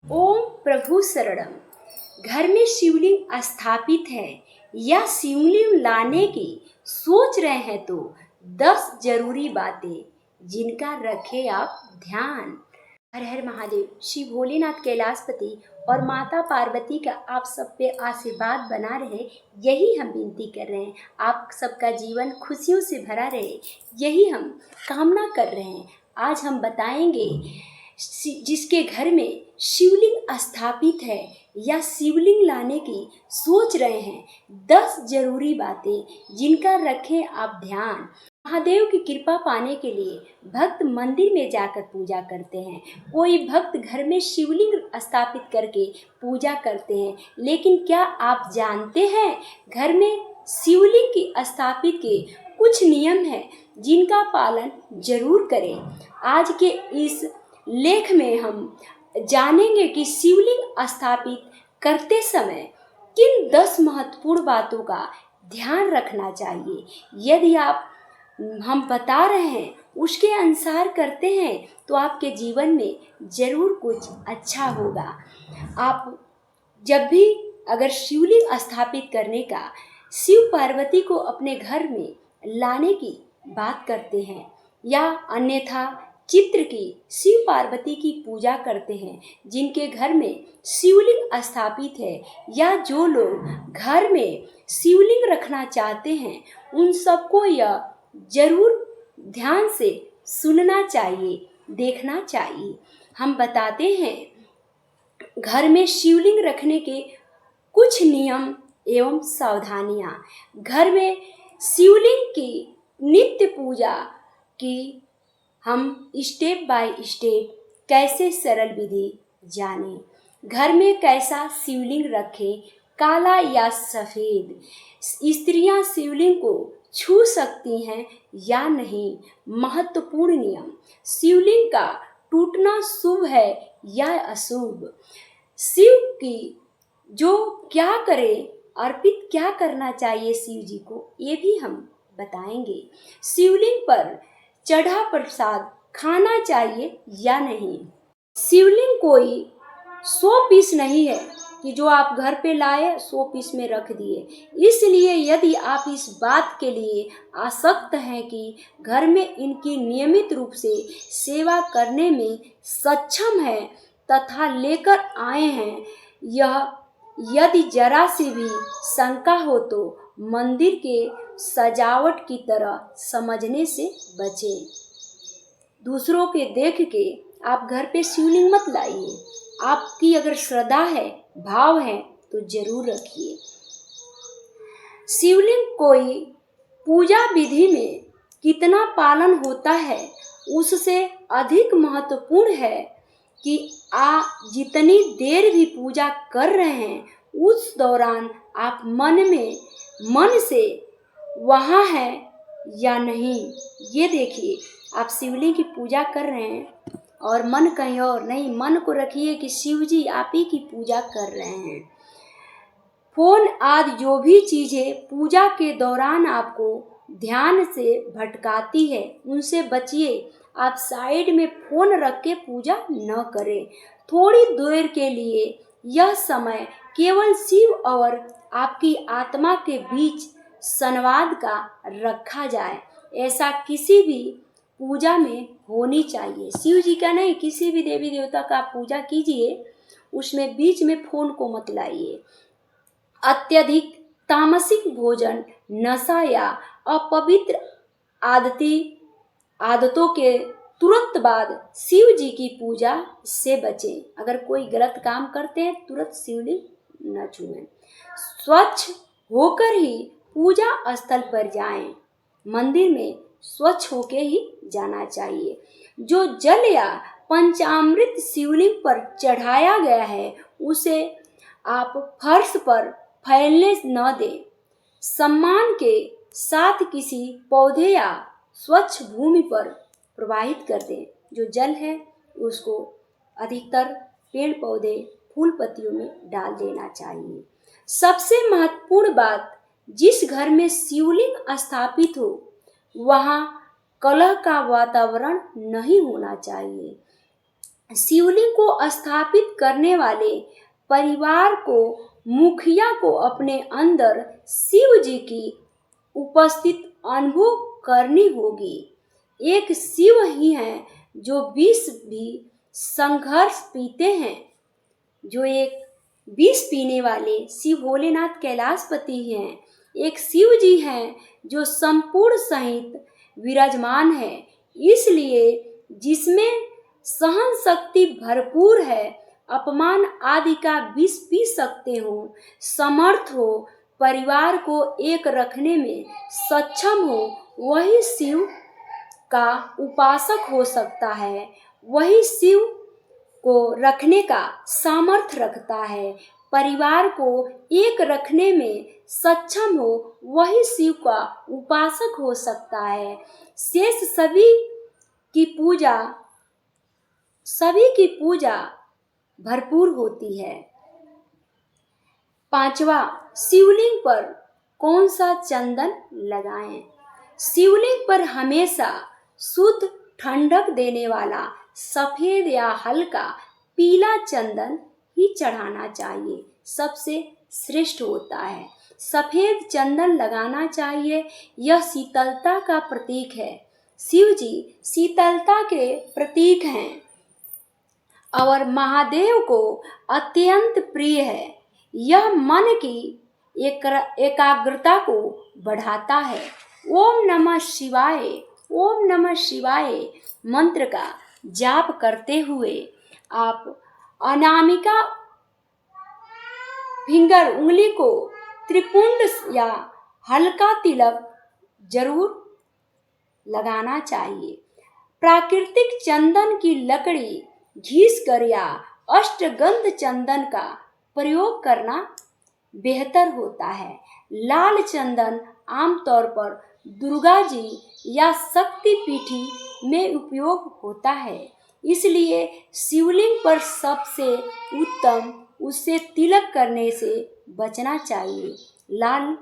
ओम प्रभु शरणम। घर में शिवलिंग स्थापित है या शिवलिंग लाने की सोच रहे हैं तो 10 जरूरी बातें जिनका रखें आप ध्यान। हर हर महादेव। श्री भोलेनाथ कैलाशपति और माता पार्वती का आप सब पे आशीर्वाद बना रहे, यही हम विनती कर रहे हैं। आप सबका जीवन खुशियों से भरा रहे, यही हम कामना कर रहे हैं। आज हम बताएंगे जिसके घर में शिवलिंग स्थापित है या शिवलिंग लाने की सोच रहे हैं, 10 जरूरी बातें जिनका रखें आप ध्यान। महादेव की कृपा पाने के लिए भक्त मंदिर में जाकर पूजा करते हैं, कोई भक्त घर में शिवलिंग स्थापित करके पूजा करते हैं। लेकिन क्या आप जानते हैं घर में शिवलिंग की स्थापित के कुछ नियम हैं जिनका पालन जरूर करें। आज के इस लेख में हम जानेंगे कि शिवलिंग स्थापित करते समय किन 10 महत्वपूर्ण बातों का ध्यान रखना चाहिए। यदि आप हम बता रहे हैं उसके अनुसार करते हैं तो आपके जीवन में ज़रूर कुछ अच्छा होगा। आप जब भी अगर शिवलिंग स्थापित करने का शिव पार्वती को अपने घर में लाने की बात करते हैं या अन्यथा चित्र की शिव पार्वती की पूजा करते हैं जिनके घर में शिवलिंग स्थापित है, या जो लोग घर में शिवलिंग रखना चाहते हैं, उन सबको यह जरूर ध्यान से सुनना चाहिए, देखना चाहिए। हम बताते हैं घर में शिवलिंग रखने के कुछ नियम एवं सावधानियाँ। घर में शिवलिंग की नित्य पूजा की हम स्टेप बाय स्टेप कैसे सरल विधि जानें। घर में कैसा शिवलिंग रखें, काला या सफ़ेद। स्त्रियां शिवलिंग को छू सकती हैं या नहीं। महत्वपूर्ण नियम। शिवलिंग का टूटना शुभ है या अशुभ। शिव की जो क्या करें, अर्पित क्या करना चाहिए शिव जी को, ये भी हम बताएंगे। शिवलिंग पर चढ़ा प्रसाद खाना चाहिए या नहीं। शिवलिंग कोई 100 पीस नहीं है कि जो आप घर पे लाए 100 पीस में रख दिए। इसलिए यदि आप इस बात के लिए आसक्त हैं कि घर में इनकी नियमित रूप से सेवा करने में सक्षम हैं तथा लेकर आए हैं, यह यदि जरा सी भी शंका हो तो मंदिर के सजावट की तरह समझने से बचें। दूसरों के देख के आप घर पे शिवलिंग मत लाइए। आपकी अगर श्रद्धा है, भाव है तो जरूर रखिए। शिवलिंग कोई पूजा विधि में कितना पालन होता है उससे अधिक महत्वपूर्ण है कि आप जितनी देर भी पूजा कर रहे हैं उस दौरान आप मन से वहाँ हैं या नहीं। ये देखिए, आप शिवलिंग की पूजा कर रहे हैं और मन कहीं और नहीं, मन को रखिए कि शिव जी आप ही की पूजा कर रहे हैं। फोन आदि जो भी चीज़ें पूजा के दौरान आपको ध्यान से भटकाती है उनसे बचिए। आप साइड में फ़ोन रख के पूजा न करें। थोड़ी देर के लिए यह समय केवल शिव और आपकी आत्मा के बीच संवाद का रखा जाए। ऐसा किसी भी पूजा में होनी चाहिए। शिव जी का नहीं, किसी भी देवी देवता का पूजा कीजिए, उसमें बीच में फ़ोन को मत लाइए। अत्यधिक तामसिक भोजन, नशा या अपवित्र आदतों के तुरंत बाद शिव जी की पूजा से बचें। अगर कोई गलत काम करते हैं तुरंत शिवलिंग न छुएं। स्वच्छ होकर ही पूजा स्थल पर जाएं। मंदिर में स्वच्छ होकर ही जाना चाहिए। जो जल या पंचामृत शिवलिंग पर चढ़ाया गया है उसे आप फर्श पर फैलने न दें। सम्मान के साथ किसी पौधे या स्वच्छ भूमि पर प्रवाहित कर दें। जो जल है उसको अधिकतर पेड़ पौधे फूल पत्तियों में डाल देना चाहिए। सबसे महत्वपूर्ण बात, जिस घर में शिवलिंग स्थापित हो वहाँ कलह का वातावरण नहीं होना चाहिए। शिवलिंग को स्थापित करने वाले परिवार को, मुखिया को अपने अंदर शिव जी की उपस्थित अनुभव करनी होगी। एक शिव ही है जो विष भी संघर्ष पीते हैं। जो एक विष पीने वाले शिव भोलेनाथ कैलाशपति हैं। एक शिव जी हैं जो संपूर्ण सहित विराजमान है। इसलिए जिसमें सहन शक्ति भरपूर है, अपमान आदि का विष पी सकते हो, समर्थ हो, परिवार को एक रखने में सक्षम हो, वही शिव का उपासक हो सकता है। वही शिव को रखने का सामर्थ्य रखता है। परिवार को एक रखने में सक्षम हो, वही शिव का उपासक हो सकता है। शेष सभी की पूजा भरपूर होती है। पांचवा, शिवलिंग पर कौन सा चंदन लगाएं? शिवलिंग पर हमेशा शुद्ध ठंडक देने वाला सफेद या हल्का पीला चंदन ही चढ़ाना चाहिए, सबसे श्रेष्ठ होता है। सफेद चंदन लगाना चाहिए। यह शीतलता का प्रतीक है। शिव जी शीतलता के प्रतीक हैं और महादेव को अत्यंत प्रिय है। यह मन की एकाग्रता को बढ़ाता है। ओम नमः शिवाय, ओम नमः शिवाय मंत्र का जाप करते हुए आप अनामिका फिंगर उंगली को त्रिपुंड या हल्का तिलक जरूर लगाना चाहिए। प्राकृतिक चंदन की लकड़ी घिस कर या अष्टगंध चंदन का प्रयोग करना बेहतर होता है। लाल चंदन आमतौर पर दुर्गा जी या शक्ति पीठी में उपयोग होता है। इसलिए शिवलिंग पर सबसे उत्तम उससे तिलक करने से बचना चाहिए, लाल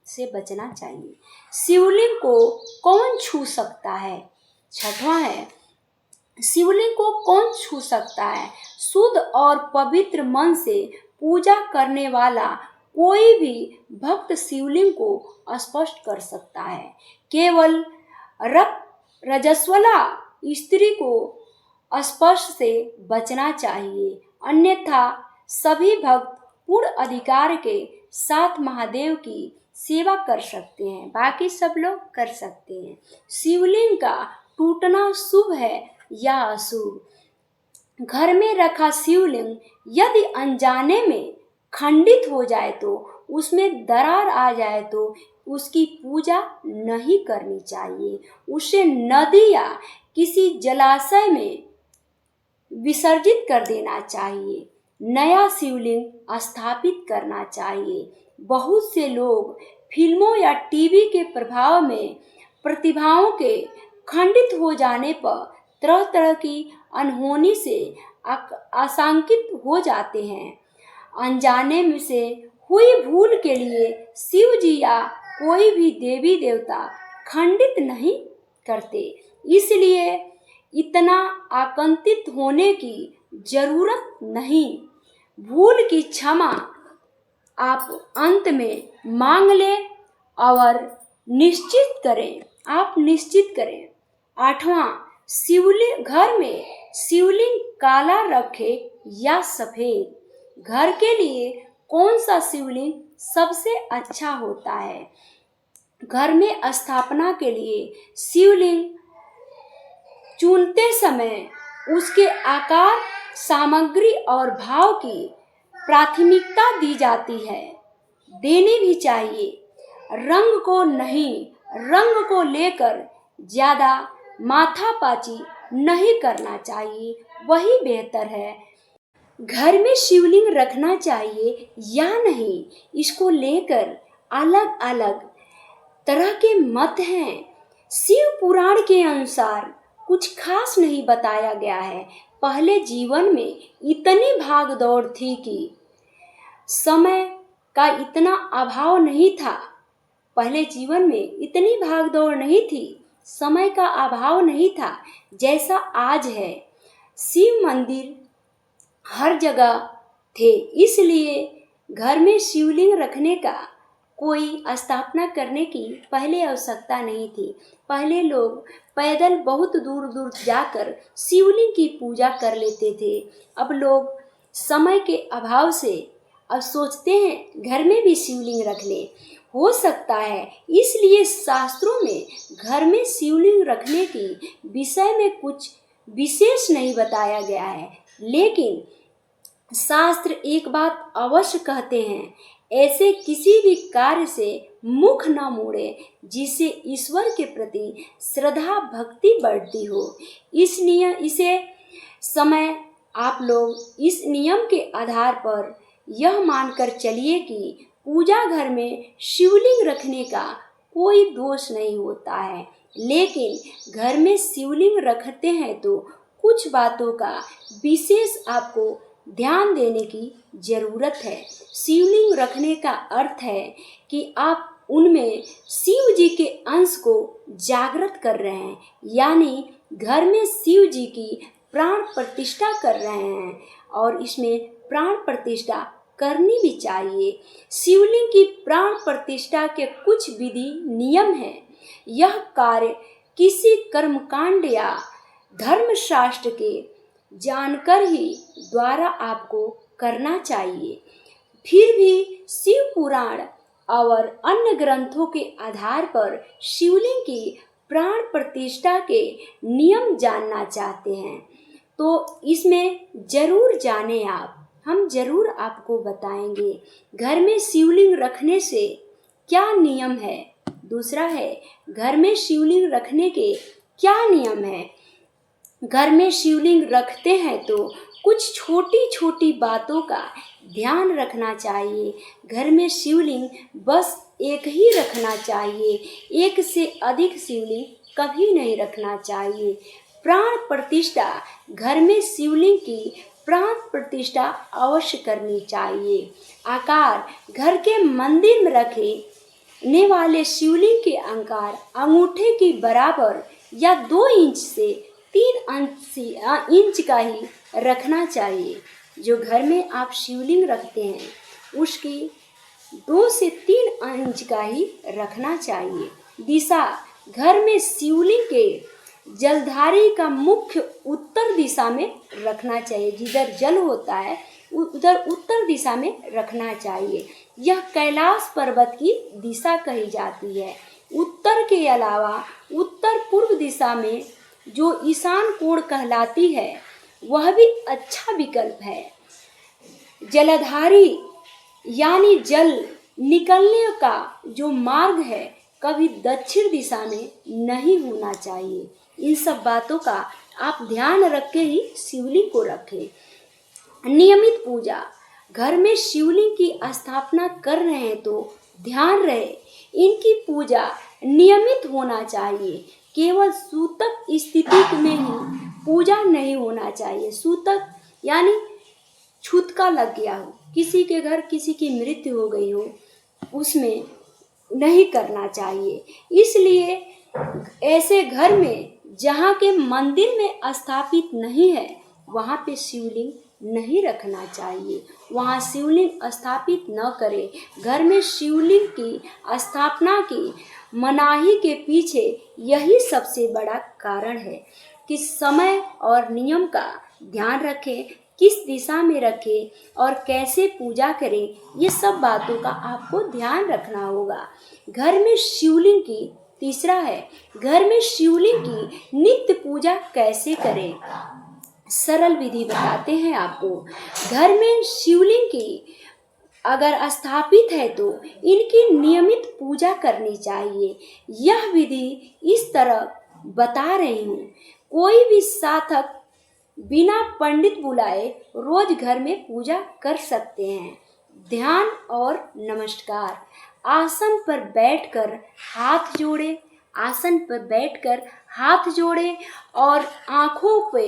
से बचना चाहिए। शिवलिंग को कौन छू सकता है? छठवां है, शिवलिंग को कौन छू सकता है? शुद्ध और पवित्र मन से पूजा करने वाला कोई भी भक्त शिवलिंग को स्पर्श कर सकता है। केवल रजस्वला स्त्री को स्पर्श से बचना चाहिए, अन्यथा सभी भक्त पूर्ण अधिकार के साथ महादेव की सेवा कर सकते हैं। बाकी सब लोग कर सकते हैं। शिवलिंग का टूटना शुभ है या अशुभ? घर में रखा शिवलिंग यदि अनजाने में खंडित हो जाए तो, उसमें दरार आ जाए तो उसकी पूजा नहीं करनी चाहिए। उसे नदी या किसी जलाशय में विसर्जित कर देना चाहिए। नया शिवलिंग स्थापित करना चाहिए। बहुत से लोग फिल्मों या टीवी के प्रभाव में प्रतिभाओं के खंडित हो जाने पर तरह तरह की अनहोनी से आशंकित हो जाते हैं। अनजाने में से हुई भूल के लिए शिव जी या कोई भी देवी देवता खंडित नहीं करते। इसलिए इतना आकंतित होने की जरूरत नहीं। भूल की क्षमा आप अंत में मांग लें और आप निश्चित करें। आठवां, शिवलिंग घर में शिवलिंग काला रखे या सफेद? घर के लिए कौन सा शिवलिंग सबसे अच्छा होता है? घर में स्थापना के लिए शिवलिंग चुनते समय उसके आकार, सामग्री और भाव की प्राथमिकता दी जाती है, देनी भी चाहिए। रंग को नहीं, रंग को लेकर ज्यादा माथापाची नहीं करना चाहिए, वही बेहतर है। घर में शिवलिंग रखना चाहिए या नहीं, इसको लेकर अलग अलग तरह के मत हैं। शिव पुराण के अनुसार कुछ खास नहीं बताया गया है। पहले जीवन में इतनी भाग दौड़ थी कि समय का इतना अभाव नहीं था। पहले जीवन में इतनी भाग दौड़ नहीं थी, समय का अभाव नहीं था जैसा आज है। शिव मंदिर हर जगह थे, इसलिए घर में शिवलिंग रखने का कोई स्थापना करने की पहले आवश्यकता नहीं थी। पहले लोग पैदल बहुत दूर दूर जाकर शिवलिंग की पूजा कर लेते थे। अब लोग समय के अभाव से अब सोचते हैं घर में भी शिवलिंग रख ले। हो सकता है इसलिए शास्त्रों में घर में शिवलिंग रखने की विषय में कुछ विशेष नहीं बताया गया है, लेकिन शास्त्र एक बात अवश्य कहते हैं, ऐसे किसी भी कार्य से मुख न मोड़े जिससे ईश्वर के प्रति श्रद्धा भक्ति बढ़ती हो। इसे समय आप लोग इस नियम के आधार पर यह मानकर चलिए कि पूजा घर में शिवलिंग रखने का कोई दोष नहीं होता है, लेकिन घर में शिवलिंग रखते हैं तो कुछ बातों का विशेष आपको ध्यान देने की जरूरत है। शिवलिंग रखने का अर्थ है कि आप उनमें शिव जी के अंश को जागृत कर रहे हैं, यानी घर में शिव जी की प्राण प्रतिष्ठा कर रहे हैं और इसमें प्राण प्रतिष्ठा करनी भी चाहिए। शिवलिंग की प्राण प्रतिष्ठा के कुछ विधि नियम हैं। यह कार्य किसी कर्मकांड या धर्मशास्त्र के जानकर ही द्वारा आपको करना चाहिए। फिर भी शिव पुराण और अन्य ग्रंथों के आधार पर शिवलिंग की प्राण प्रतिष्ठा के नियम जानना चाहते हैं तो इसमें जरूर जानें आप, हम जरूर आपको बताएंगे। घर में शिवलिंग रखने से क्या नियम है, दूसरा है घर में शिवलिंग रखने के क्या नियम है। घर में शिवलिंग रखते हैं तो कुछ छोटी छोटी बातों का ध्यान रखना चाहिए। घर में शिवलिंग बस एक ही रखना चाहिए, एक से अधिक शिवलिंग कभी नहीं रखना चाहिए। प्राण प्रतिष्ठा घर में शिवलिंग की प्राण प्रतिष्ठा अवश्य करनी चाहिए। आकार घर के मंदिर में रखने वाले शिवलिंग के आकार अंगूठे की बराबर या 2 इंच से 3 इंच का ही रखना चाहिए। जो घर में आप शिवलिंग रखते हैं उसकी 2 से 3 इंच का ही रखना चाहिए। दिशा घर में शिवलिंग के जलधारी का मुख्य उत्तर दिशा में रखना चाहिए। जिधर जल होता है उधर उत्तर दिशा में रखना चाहिए। यह कैलाश पर्वत की दिशा कही जाती है। उत्तर के अलावा उत्तर पूर्व दिशा में जो ईशान कोण कहलाती है वह भी अच्छा विकल्प है। जलधारी यानी जल निकलने का जो मार्ग है कभी दक्षिण दिशा में नहीं होना चाहिए। इन सब बातों का आप ध्यान रख के ही शिवलिंग को रखें। नियमित पूजा घर में शिवलिंग की स्थापना कर रहे हैं तो ध्यान रहे इनकी पूजा नियमित होना चाहिए। केवल सूतक स्थिति में ही पूजा नहीं होना चाहिए। सूतक यानी छूतका लग गया हो, किसी के घर किसी की मृत्यु हो गई हो, उसमें नहीं करना चाहिए। इसलिए ऐसे घर में जहाँ के मंदिर में स्थापित नहीं है वहाँ पे शिवलिंग नहीं रखना चाहिए, वहाँ शिवलिंग स्थापित न करें। घर में शिवलिंग की स्थापना की मनाही के पीछे यही सबसे बड़ा कारण है कि समय और नियम का ध्यान रखें, किस दिशा में रखें और कैसे पूजा करें, ये सब बातों का आपको ध्यान रखना होगा। घर में शिवलिंग की तीसरा है घर में शिवलिंग की नित्य पूजा कैसे करें। सरल विधि बताते हैं आपको। घर में शिवलिंग की अगर स्थापित है तो इनकी नियमित पूजा करनी चाहिए। यह विधि इस तरह बता रही हूँ। कोई भी साधक बिना पंडित बुलाए रोज घर में पूजा कर सकते हैं। ध्यान और नमस्कार। आसन पर बैठकर हाथ जोड़े, आसन पर बैठकर हाथ जोड़े और आँखों पे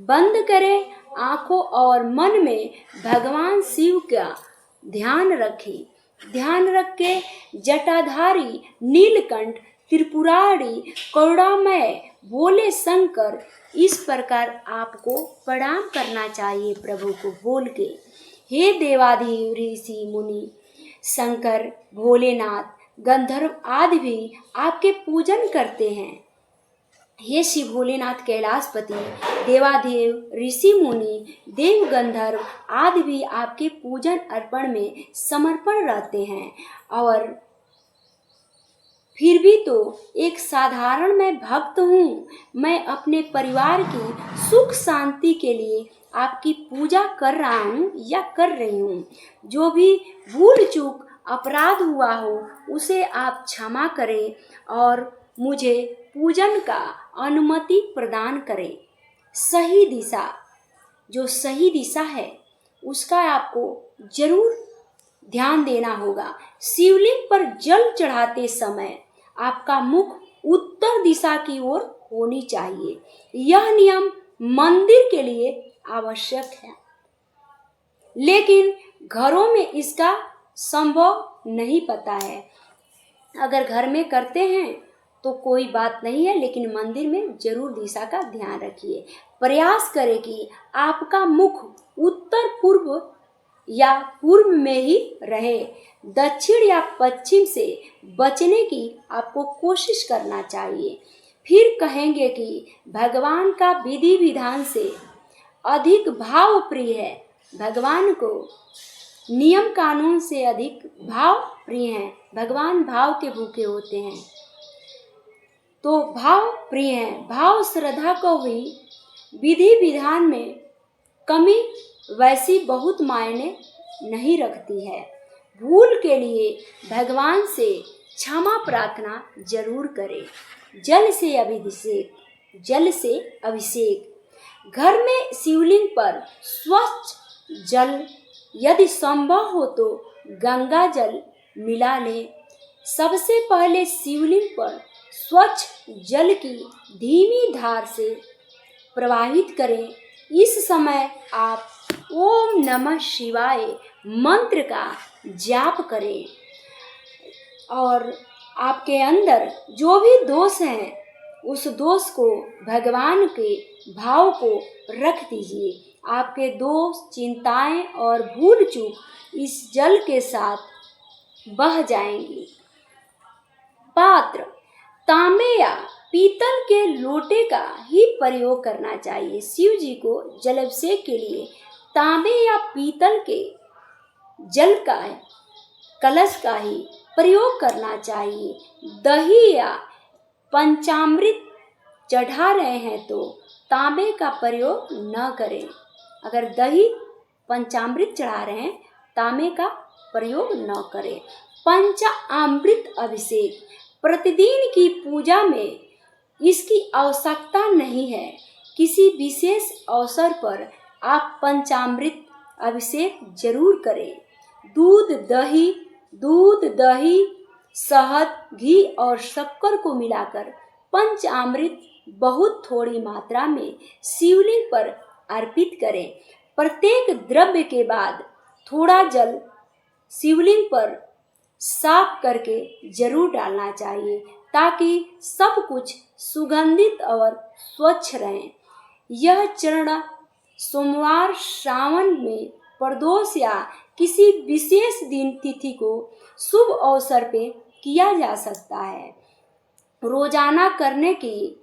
बंद करें। आँखों और मन में भगवान शिव का ध्यान रखें। ध्यान रख के जटाधारी नीलकंठ त्रिपुरारी करुणामय भोले शंकर, इस प्रकार आपको प्रणाम करना चाहिए प्रभु को बोल के। हे देवाधिदेव ऋषि मुनि शंकर, भोलेनाथ, गंधर्व आदि भी आपके पूजन करते हैं। हे शिव भोलेनाथ कैलाशपति, देवादेव ऋषि मुनि देव गंधर्व आदि भी आपके पूजन अर्पण में समर्पण रहते हैं। और फिर भी तो एक साधारण मैं भक्त हूँ। मैं अपने परिवार की सुख शांति के लिए आपकी पूजा कर रहा हूँ या कर रही हूँ। जो भी भूल चूक अपराध हुआ हो उसे आप क्षमा करें और मुझे पूजन का अनुमति प्रदान करें। सही दिशा, जो सही दिशा है उसका आपको जरूर ध्यान देना होगा। शिवलिंग पर जल चढ़ाते समय आपका मुख उत्तर दिशा की ओर होनी चाहिए। यह नियम मंदिर के लिए आवश्यक है, लेकिन घरों में इसका संभव नहीं पता है। अगर घर में करते हैं तो कोई बात नहीं है, लेकिन मंदिर में जरूर दिशा का ध्यान रखिए। प्रयास करें कि आपका मुख उत्तर पूर्व या पूर्व में ही रहे। दक्षिण या पश्चिम से बचने की आपको कोशिश करना चाहिए। फिर कहेंगे कि भगवान का विधि विधान से अधिक भाव प्रिय है। भगवान को नियम कानून से अधिक भाव प्रिय हैं। भगवान भाव के भूखे होते हैं, तो भाव प्रिय हैं। भाव श्रद्धा को भी विधि विधान में कमी वैसी बहुत मायने नहीं रखती है। भूल के लिए भगवान से क्षमा प्रार्थना जरूर करें। जल से अभिषेक, जल से अभिषेक। घर में शिवलिंग पर स्वच्छ जल यदि संभव हो तो गंगा जल मिला लें। सबसे पहले शिवलिंग पर स्वच्छ जल की धीमी धार से प्रवाहित करें। इस समय आप ओम नमः शिवाय मंत्र का जाप करें और आपके अंदर जो भी दोष है उस दोष को, भगवान के भाव को रख दीजिए। आपके दोष, चिंताएं और भूल चूक इस जल के साथ बह जाएंगी। पात्र तांबे या पीतल के लोटे का ही प्रयोग करना चाहिए। शिव जी को जलाभिषेक के लिए तांबे या पीतल के जल का कलश का ही प्रयोग करना चाहिए। दही या पंचामृत चढ़ा रहे हैं तो तांबे का प्रयोग न करें। अगर दही पंचामृत चढ़ा रहे हैं, तांबे का प्रयोग न करें। पंचामृत अभिषेक प्रतिदिन की पूजा में इसकी आवश्यकता नहीं है। किसी विशेष अवसर पर आप पंचामृत अभिषेक जरूर करें। दूध, दही, शहद, घी और शक्कर को मिलाकर पंचामृत बहुत थोड़ी मात्रा में शिवलिंग पर अर्पित करें। प्रत्येक द्रव्य के बाद थोड़ा जल शिवलिंग पर साफ करके जरूर डालना चाहिए ताकि सब कुछ सुगंधित और स्वच्छ रहे। यह चरण सोमवार, श्रावण में प्रदोष या किसी विशेष दिन तिथि को शुभ अवसर पे किया जा सकता है। रोजाना करने की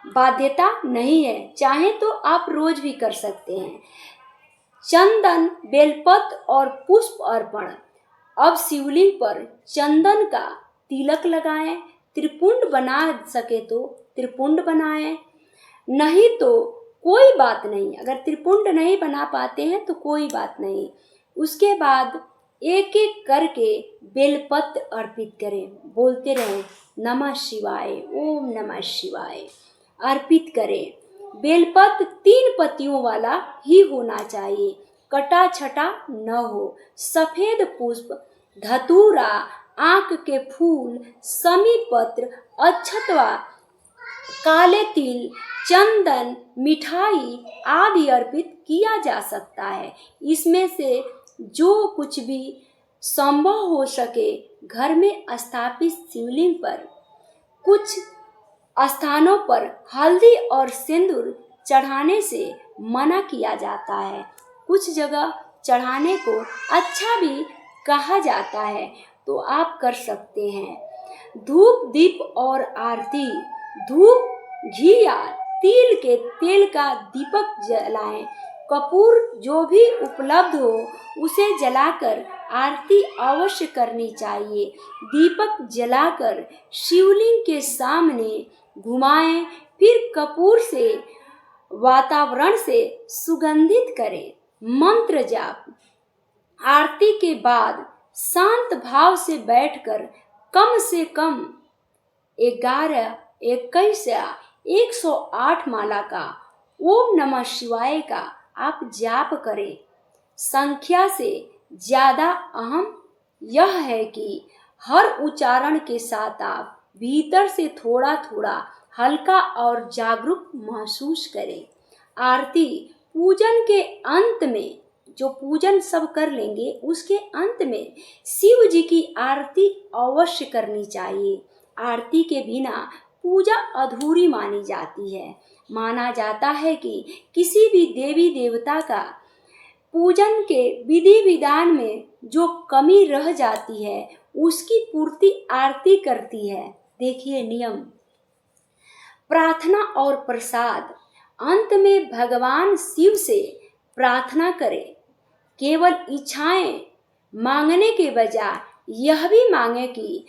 बाध्यता नहीं है, चाहे तो आप रोज भी कर सकते हैं। चंदन, बेलपत्र और पुष्प अर्पण। अब शिवलिंग पर चंदन का तिलक लगाएं। त्रिपुंड बना सके तो त्रिपुंड बनाएं, नहीं तो कोई बात नहीं। अगर त्रिपुंड नहीं बना पाते हैं तो कोई बात नहीं। उसके बाद एक एक करके बेलपत्र अर्पित करें। बोलते रहें नमः शिवाय, ओम नमः शिवाय अर्पित करें। बेलपत्र 3 पत्तियों वाला ही होना चाहिए, कटा छटा न हो। सफेद पुष्प, धतूरा, आंख के फूल, समी पत्र, अक्षतवा, काले तिल, चंदन, मिठाई आदि अर्पित किया जा सकता है। इसमें से जो कुछ भी संभव हो सके घर में स्थापित शिवलिंग पर कुछ स्थानों पर हल्दी और सिंदूर चढ़ाने से मना किया जाता है। कुछ जगह चढ़ाने को अच्छा भी कहा जाता है, तो आप कर सकते हैं। धूप दीप और आरती। धूप, घी या तिल के तेल का दीपक जलाएं। कपूर जो भी उपलब्ध हो उसे जलाकर आरती अवश्य करनी चाहिए। दीपक जलाकर शिवलिंग के सामने घुमाएं, फिर कपूर से वातावरण से सुगंधित करें। मंत्र जाप। आरती के बाद शांत भाव से बैठकर कम से कम 11, 21 या 108 माला का ओम नमः शिवाय का आप जाप करें। संख्या से ज्यादा अहम यह है कि हर उच्चारण के साथ आप भीतर से थोड़ा थोड़ा हल्का और जागरूक महसूस करें। आरती पूजन के अंत में, जो पूजन सब कर लेंगे उसके अंत में शिव जी की आरती अवश्य करनी चाहिए। आरती के बिना पूजा अधूरी मानी जाती है। माना जाता है कि किसी भी देवी देवता का पूजन के विधि विधान में जो कमी रह जाती है उसकी पूर्ति आरती करती है। देखिए नियम। प्रार्थना और प्रसाद। अंत में भगवान शिव से प्रार्थना करें। केवल इच्छाएं मांगने के बजाय यह भी मांगे कि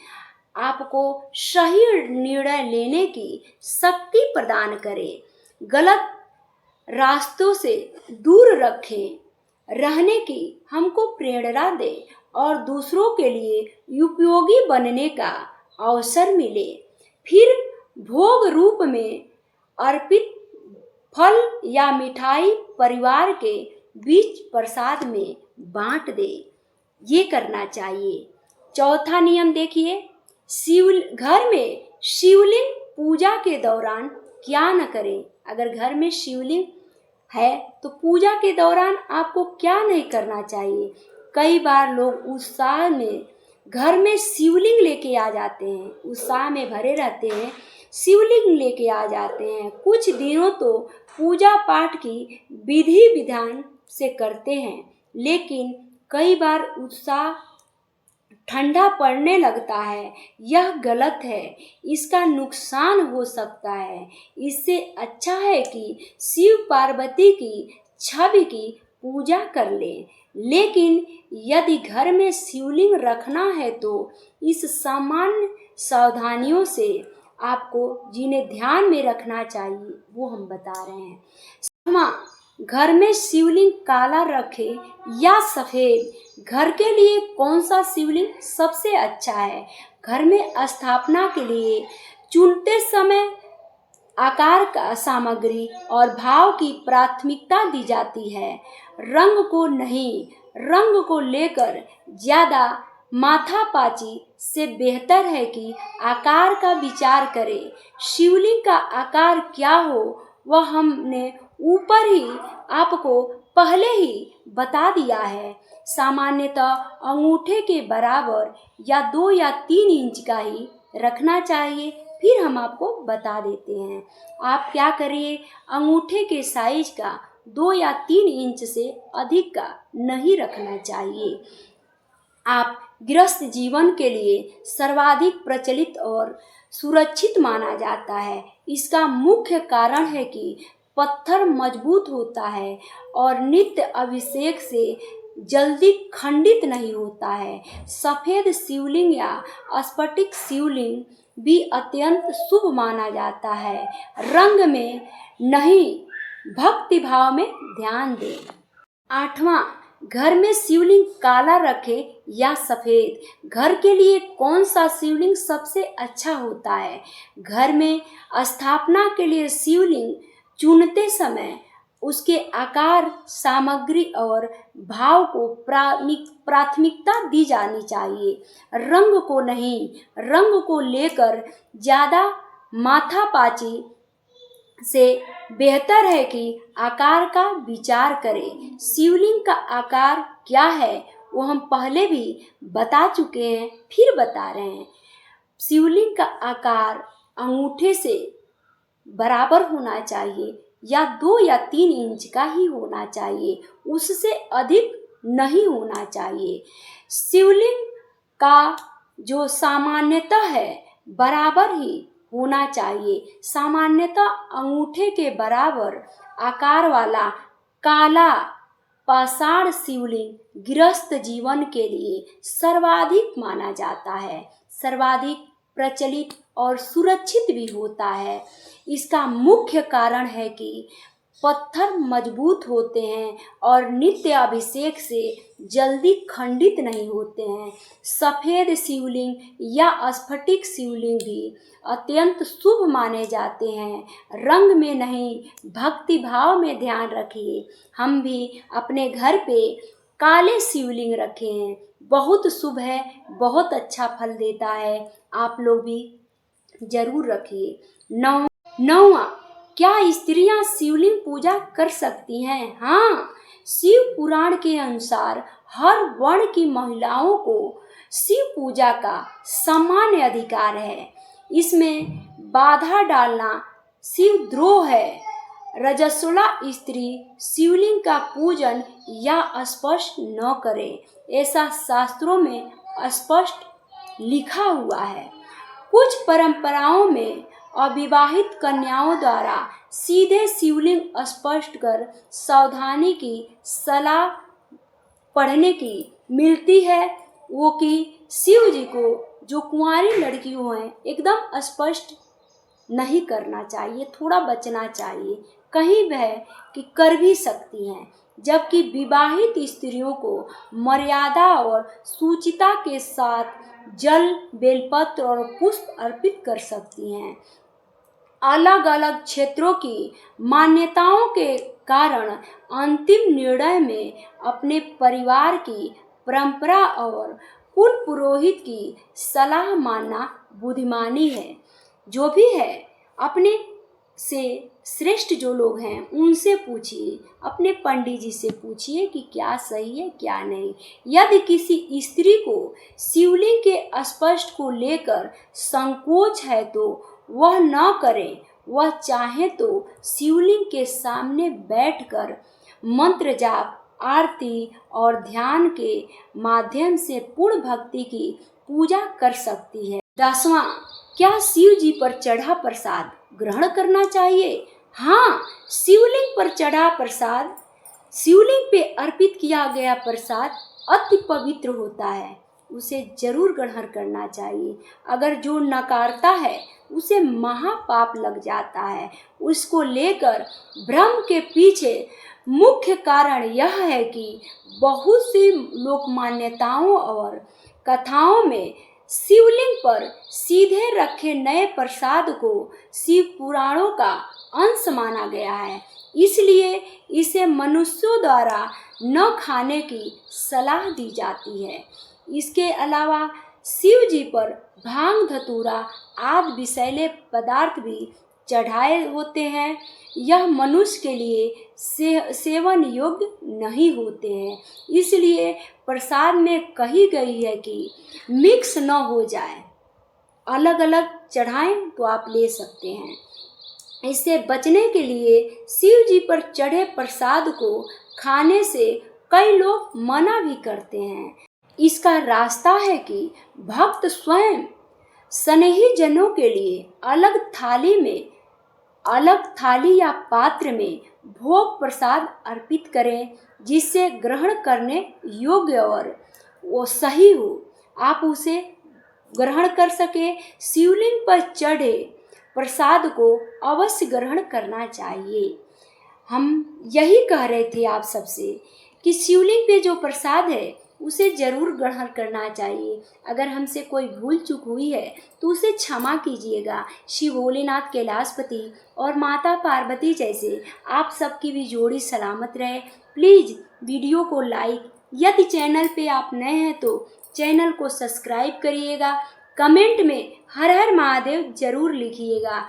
आपको सही निर्णय लेने की शक्ति प्रदान करें। गलत रास्तों से दूर रहने की हमको प्रेरणा दे और दूसरों के लिए उपयोगी बनने का अवसर मिले। फिर भोग रूप में अर्पित फल या मिठाई परिवार के बीच प्रसाद में बांट दे। ये करना चाहिए। चौथा नियम देखिए। घर में शिवलिंग पूजा के दौरान क्या न करें। अगर घर में शिवलिंग है तो पूजा के दौरान आपको क्या नहीं करना चाहिए। कई बार लोग उत्साह में घर में शिवलिंग लेके आ जाते हैं, उत्साह में भरे रहते हैं, शिवलिंग लेके आ जाते हैं। कुछ दिनों तो पूजा पाठ की विधि विधान से करते हैं, लेकिन कई बार उत्साह ठंडा पड़ने लगता है। यह गलत है, इसका नुकसान हो सकता है। इससे अच्छा है कि शिव पार्वती की छवि की पूजा कर ले। लेकिन यदि घर में शिवलिंग रखना है तो इस सामान्य सावधानियों से आपको जिन्हें ध्यान में रखना चाहिए वो हम बता रहे हैं। घर में शिवलिंग काला रखे या सफेद। घर के लिए कौन सा शिवलिंग सबसे अच्छा है। घर में स्थापना के लिए चुनते समय आकार का सामग्री और भाव की प्राथमिकता दी जाती है, रंग को नहीं। रंग को लेकर ज्यादा माथापाची से बेहतर है कि आकार का विचार करें। शिवलिंग का आकार क्या हो वह हमने ऊपर ही आपको पहले ही बता दिया है। सामान्यतः अंगूठे के बराबर या 2 या 3 इंच का ही रखना चाहिए। फिर हम आपको बता देते हैं। आप क्या करिए, अंगूठे के साइज का 2 या 3 इंच से अधिक का नहीं रखना चाहिए। आप गृहस्थ जीवन के लिए सर्वाधिक प्रचलित और सुरक्षित माना जाता है। इसका मुख्य कारण है कि पत्थर मजबूत होता है और नित्य अभिषेक से जल्दी खंडित नहीं होता है। सफेद शिवलिंग या स्फटिक शिवलिंग भी अत्यंत शुभ माना जाता है। रंग में नहीं, भक्ति भाव में ध्यान दें। 8वां, घर में शिवलिंग काला रखे या सफेद। घर के लिए कौन सा शिवलिंग सबसे अच्छा होता है। घर में स्थापना के लिए शिवलिंग चुनते समय उसके आकार, सामग्री और भाव को प्राथमिकता दी जानी चाहिए, रंग को नहीं। रंग को लेकर ज्यादा माथापाची से बेहतर है कि आकार का विचार करें। शिवलिंग का आकार क्या है वो हम पहले भी बता चुके हैं, फिर बता रहे हैं। शिवलिंग का आकार अंगूठे से बराबर होना चाहिए या 2 या 3 इंच का ही होना चाहिए, उससे अधिक नहीं होना चाहिए। शिवलिंग का जो सामान्यतः है बराबर ही होना चाहिए। सामान्यतः अंगूठे के बराबर आकार वाला काला पाषाण शिवलिंग गृहस्थ जीवन के लिए सर्वाधिक माना जाता है, सर्वाधिक प्रचलित और सुरक्षित भी होता है। इसका मुख्य कारण है कि पत्थर मजबूत होते हैं और नित्य अभिषेक से जल्दी खंडित नहीं होते हैं। सफ़ेद शिवलिंग या स्फटिक शिवलिंग भी अत्यंत शुभ माने जाते हैं। रंग में नहीं, भक्ति भाव में ध्यान रखिए। हम भी अपने घर पे काले शिवलिंग रखे हैं, बहुत शुभ है, बहुत अच्छा फल देता है। आप लोग भी जरूर रखिए। नौवां, क्या स्त्रियां शिवलिंग पूजा कर सकती हैं? हाँ, शिव पुराण के अनुसार हर वर्ण की महिलाओं को शिव पूजा का सामान्य अधिकार है। इसमें बाधा डालना शिवद्रोह है। रजस्वला स्त्री शिवलिंग का पूजन या स्पर्श न करे, ऐसा शास्त्रों में स्पष्ट लिखा हुआ है। कुछ परंपराओं में अविवाहित कन्याओं द्वारा सीधे शिवलिंग स्पर्श कर सावधानी की सलाह पढ़ने की मिलती है। वो कि शिव जी को जो कुंवारी लड़कियों हैं एकदम स्पष्ट नहीं करना चाहिए, थोड़ा बचना चाहिए, कहीं वह कि कर भी सकती हैं, जबकि विवाहित स्त्रियों को मर्यादा और सूचिता के साथ जल, बेलपत्र और पुष्प अर्पित कर सकती हैं। अलग अलग क्षेत्रों की मान्यताओं के कारण अंतिम निर्णय में अपने परिवार की परंपरा और कुल पुरोहित की सलाह मानना बुद्धिमानी है। जो भी है, अपने से श्रेष्ठ जो लोग हैं उनसे पूछिए, अपने पंडित जी से पूछिए कि क्या सही है क्या नहीं। यदि किसी स्त्री को शिवलिंग के स्पर्श को लेकर संकोच है तो वह न करे। वह चाहे तो शिवलिंग के सामने बैठकर मंत्र जाप, आरती और ध्यान के माध्यम से पूर्ण भक्ति की पूजा कर सकती है। 10वां, क्या शिव जी पर चढ़ा प्रसाद ग्रहण करना चाहिए? हाँ, शिवलिंग पर चढ़ा प्रसाद, शिवलिंग पे अर्पित किया गया प्रसाद अति पवित्र होता है, उसे जरूर ग्रहण करना चाहिए। अगर जो नकारता है उसे महापाप लग जाता है। उसको लेकर भ्रम के पीछे मुख्य कारण यह है कि बहुत सी लोक मान्यताओं और कथाओं में शिवलिंग पर सीधे रखे नए प्रसाद को शिव पुराणों का अंश माना गया है, इसलिए इसे मनुष्यों द्वारा न खाने की सलाह दी जाती है। इसके अलावा शिव जी पर भांग, धतूरा आदि विषैले पदार्थ भी चढ़ाए होते हैं। यह मनुष्य के लिए सेवन योग्य नहीं होते हैं, इसलिए प्रसाद में कही गई है कि मिक्स न हो जाए, अलग अलग चढ़ाएं तो आप ले सकते हैं। इससे बचने के लिए शिव जी पर चढ़े प्रसाद को खाने से कई लोग मना भी करते हैं। इसका रास्ता है कि भक्त स्वयं स्नेही जनों के लिए अलग थाली या पात्र में भोग प्रसाद अर्पित करें, जिससे ग्रहण करने योग्य और वो सही हो, आप उसे ग्रहण कर सके। शिवलिंग पर चढ़े प्रसाद को अवश्य ग्रहण करना चाहिए। हम यही कह रहे थे आप सबसे कि शिवलिंग पे जो प्रसाद है उसे जरूर ग्रहण करना चाहिए। अगर हमसे कोई भूल चूक हुई है तो उसे क्षमा कीजिएगा। शिव भोलेनाथ कैलाशपति और माता पार्वती जैसे आप सबकी भी जोड़ी सलामत रहे। प्लीज़ वीडियो को लाइक, यदि चैनल पे आप नए हैं तो चैनल को सब्सक्राइब करिएगा। कमेंट में हर हर महादेव जरूर लिखिएगा।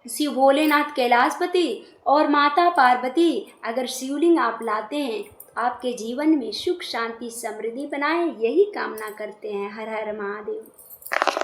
शिव भोलेनाथ कैलाशपति और माता पार्वती अगर शिवलिंग आप लाते हैं आपके जीवन में सुख शांति समृद्धि बनाए, यही कामना करते हैं। हर हर महादेव।